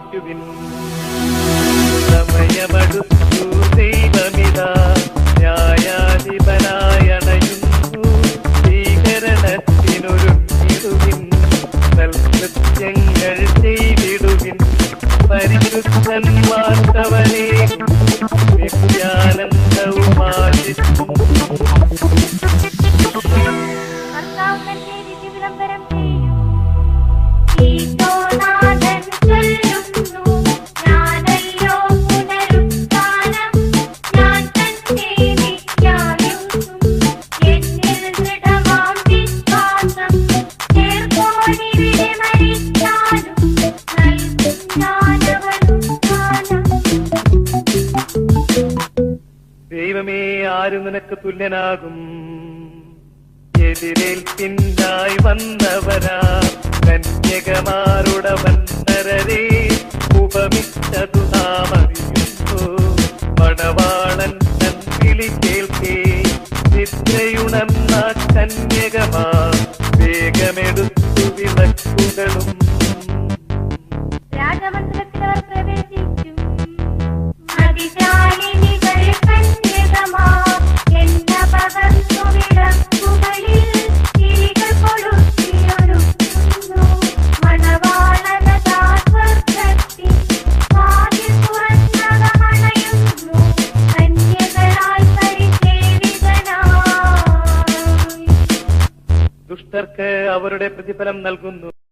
പ്രാപിക്കുവിൻ. സമയമടുത്തു ദൈവമിതാ ന്യായാധിപനായണയുന്നു. സ്വീകരണത്തിനൊരുങ്ങിടുവിൻ. സൽകൃത്യങ്ങൾ ചെയ്തിടുവിൻ. പരിശുദ്ധന്മാർ തവനേ നിത്യാനന്ദവുമാശിക്കും. ദൈവമേ, ആര് നിനക്ക് തുല്യനാകും? എതിരേൽപ്പിന്നായി വന്നവരാ കന്യകമാരുടവൻ നരരെ ഉപമിച്ചതു നാം അറിയുന്നു. മണവാളൻ തൻ വിളി കേൾക്കേ നിദ്രയുണർന്ന കന്യകമാ വേഗമെടുത്തു വിളക്കുകളും. രാജമന്ദിരത്തിലവർ പ്രവേശിച്ചു. ദുഷ്ടർക്ക് അവരുടെ പ്രതിഫലം നൽകുന്നു.